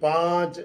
5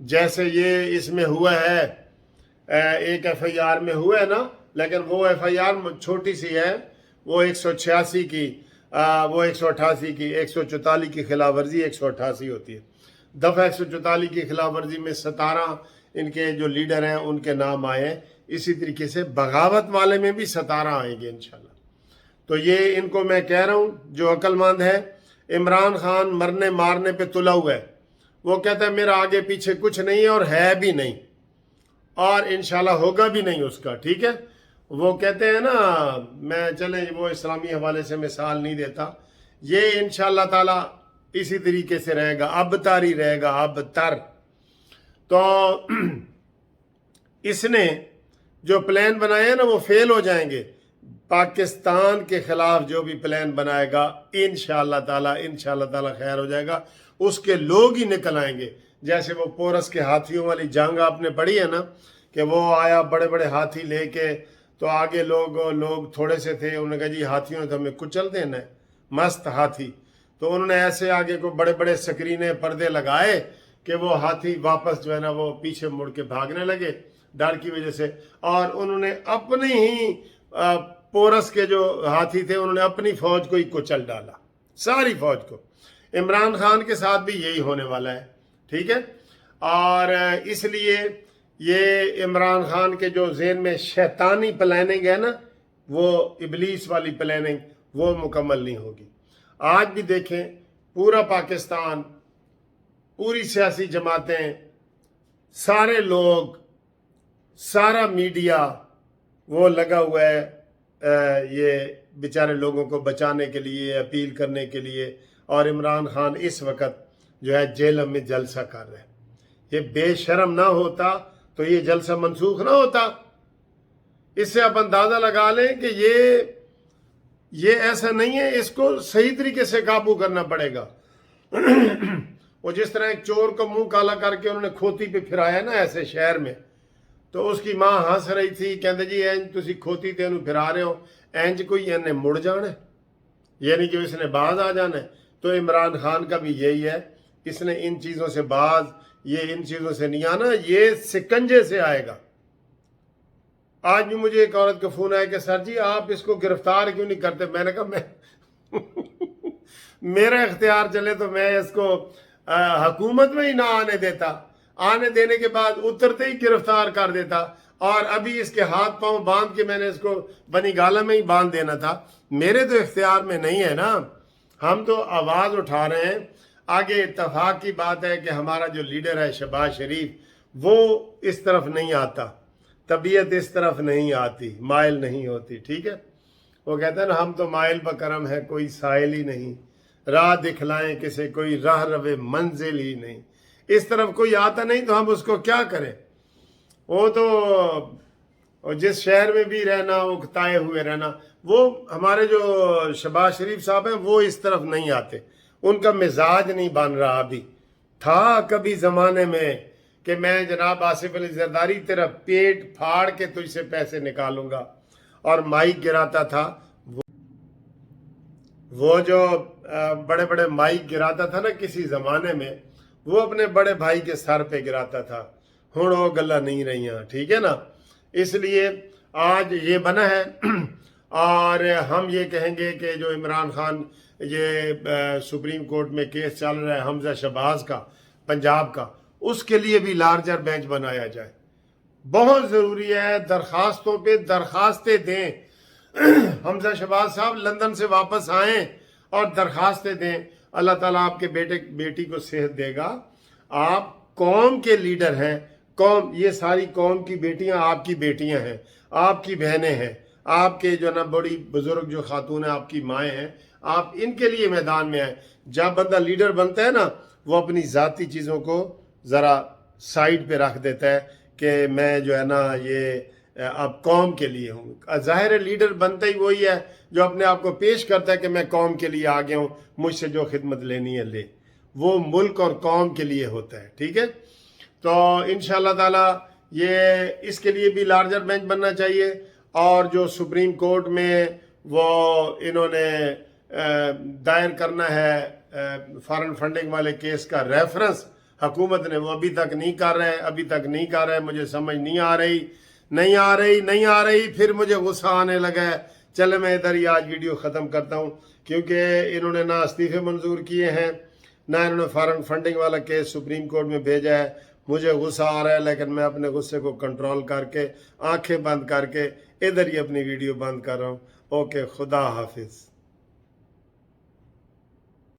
جیسے یہ اس میں ہوا ہے، ایک ایف آئی آر میں ہوا ہے نا، لیکن وہ ایف آئی آر چھوٹی سی ہے، وہ 186 کی، وہ 188 کی، 144 کی خلاف ورزی 188 ہوتی ہے۔ دفعہ 144 کی خلاف ورزی میں 17 ان کے جو لیڈر ہیں ان کے نام آئے ہیں، اسی طریقے سے بغاوت والے میں بھی 17 آئیں گے انشاءاللہ۔ تو یہ ان کو میں کہہ رہا ہوں جو عقل مند ہے، عمران خان مرنے مارنے پہ تلا ہوا ہے، وہ کہتا ہے میرا آگے پیچھے کچھ نہیں ہے اور ہے بھی نہیں، اور انشاءاللہ ہوگا بھی نہیں اس کا، ٹھیک ہے۔ وہ کہتے ہیں نا، میں چلیں وہ اسلامی حوالے سے مثال نہیں دیتا، یہ انشاءاللہ تعالی اسی طریقے سے رہے گا، اب تاری رہے گا، اب تر۔ تو اس نے جو پلان بنائے ہیں نا وہ فیل ہو جائیں گے۔ پاکستان کے خلاف جو بھی پلان بنائے گا انشاءاللہ تعالی خیر ہو جائے گا، اس کے لوگ ہی نکل آئیں گے۔ جیسے وہ پورس کے ہاتھیوں والی جنگ آپ نے پڑھی ہے نا، کہ وہ آیا بڑے بڑے ہاتھی لے کے، تو آگے لوگ تھوڑے سے تھے، انہوں نے کہا جی ہاتھیوں نے تو ہمیں کچل دینا ہے، مست ہاتھی۔ تو انہوں نے ایسے آگے کو بڑے بڑے سکرینے پردے لگائے کہ وہ ہاتھی واپس جو ہے نا وہ پیچھے مڑ کے بھاگنے لگے ڈر کی وجہ سے، اور انہوں نے اپنی ہی پورس کے جو ہاتھی تھے انہوں نے اپنی فوج کو ہی کچل ڈالا، ساری فوج کو۔ عمران خان کے ساتھ بھی یہی ہونے والا ہے، ٹھیک ہے۔ اور اس لیے یہ عمران خان کے جو ذہن میں شیطانی پلاننگ ہے نا، وہ ابلیس والی پلاننگ وہ مکمل نہیں ہوگی۔ آج بھی دیکھیں پورا پاکستان، پوری سیاسی جماعتیں، سارے لوگ، سارا میڈیا وہ لگا ہوا ہے یہ بیچارے لوگوں کو بچانے کے لیے، اپیل کرنے کے لیے، اور عمران خان اس وقت جو ہے جیل میں جلسہ کر رہے ہیں۔ یہ بے شرم نہ ہوتا تو یہ جلسہ منسوخ نہ ہوتا۔ اس سے آپ اندازہ لگا لیں کہ یہ ایسا نہیں ہے، اس کو صحیح طریقے سے قابو کرنا پڑے گا۔ وہ جس طرح ایک چور کو منہ کالا کر کے انہوں نے کھوتی پہ پھرایا نا ایسے شہر میں، تو اس کی ماں ہنس رہی تھی، کہتے جی اینج تسی کھوتی تے انہوں پھرا رہے ہو، اینج کوئی انہیں مڑ جانا ہے، یعنی کہ اس نے باز آ جانا ہے۔ تو عمران خان کا بھی یہی ہے، اس نے ان چیزوں سے باز، یہ ان چیزوں سے نہیں آنا، یہ سکنجے سے آئے گا۔ آج بھی مجھے ایک عورت کا فون آیا کہ سر جی آپ اس کو گرفتار کیوں نہیں کرتے؟ میں نے کہا میں میرا اختیار چلے تو میں اس کو حکومت میں ہی نہ آنے دیتا، آنے دینے کے بعد اترتے ہی گرفتار کر دیتا، اور ابھی اس کے ہاتھ پاؤں باندھ کے میں نے اس کو بنی گالہ میں ہی باندھ دینا تھا۔ میرے تو اختیار میں نہیں ہے نا، ہم تو آواز اٹھا رہے ہیں۔ آگے اتفاق کی بات ہے کہ ہمارا جو لیڈر ہے شہباز شریف، وہ اس طرف نہیں آتا، طبیعت اس طرف نہیں آتی، مائل نہیں ہوتی، ٹھیک ہے۔ وہ کہتے ہیں نا ہم تو مائل بکرم ہے کوئی سائل ہی نہیں، راہ دکھلائیں کسے کوئی راہ روے منزل ہی نہیں۔ اس طرف کوئی آتا نہیں تو ہم اس کو کیا کریں؟ وہ تو جس شہر میں بھی رہنا وہ تائے ہوئے رہنا۔ وہ ہمارے جو شہباز شریف صاحب ہیں وہ اس طرف نہیں آتے، ان کا مزاج نہیں بن رہا۔ ابھی تھا کبھی زمانے میں کہ میں جناب آصف علی زرداری تیرا پیٹ پھاڑ کے تجھ سے پیسے نکالوں گا، اور مائک گراتا تھا، وہ جو بڑے بڑے مائک گراتا تھا نا کسی زمانے میں، وہ اپنے بڑے بھائی کے سر پہ گراتا تھا۔ ہن وہ گلا نہیں رہیاں، ٹھیک ہے نا۔ اس لیے آج یہ بنا ہے، اور ہم یہ کہیں گے کہ جو عمران خان یہ سپریم کورٹ میں کیس چل رہا ہے حمزہ شہباز کا، پنجاب کا، اس کے لیے بھی لارجر بینچ بنایا جائے۔ بہت ضروری ہے، درخواستوں پہ درخواستیں دیں۔ حمزہ شہباز صاحب لندن سے واپس آئیں اور درخواستیں دیں۔ اللہ تعالیٰ آپ کے بیٹی کو صحت دے گا۔ آپ قوم کے لیڈر ہیں، قوم، یہ ساری قوم کی بیٹیاں آپ کی بیٹیاں ہیں، آپ کی بہنیں ہیں، آپ کے جو نا بڑی بزرگ جو خاتون ہیں آپ کی مائیں ہیں، آپ ان کے لیے میدان میں آئیں۔ جب بندہ لیڈر بنتا ہے نا، وہ اپنی ذاتی چیزوں کو ذرا سائیڈ پہ رکھ دیتا ہے کہ میں جو ہے نا یہ اب قوم کے لیے ہوں۔ ظاہر لیڈر بنتا ہی وہی ہے جو اپنے آپ کو پیش کرتا ہے کہ میں قوم کے لیے آگے ہوں، مجھ سے جو خدمت لینی ہے لے۔ وہ ملک اور قوم کے لیے ہوتا ہے، ٹھیک ہے۔ تو انشاءاللہ تعالی یہ اس کے لیے بھی لارجر بینچ بننا چاہیے، اور جو سپریم کورٹ میں وہ انہوں نے دائر کرنا ہے فارن فنڈنگ والے کیس کا ریفرنس، حکومت نے وہ ابھی تک نہیں کر رہے مجھے سمجھ نہیں آ رہی پھر مجھے غصہ آنے لگا ہے. چلے میں ادھر ہی آج ویڈیو ختم کرتا ہوں، کیونکہ انہوں نے نہ استعفے منظور کیے ہیں، نہ انہوں نے فارن فنڈنگ والا کیس سپریم کورٹ میں بھیجا ہے. مجھے غصہ آ رہا ہے، لیکن میں اپنے غصے کو کنٹرول کر کے آنکھیں بند کر کے ادھر ہی اپنی ویڈیو بند کر رہا ہوں. اوکے، خدا حافظ.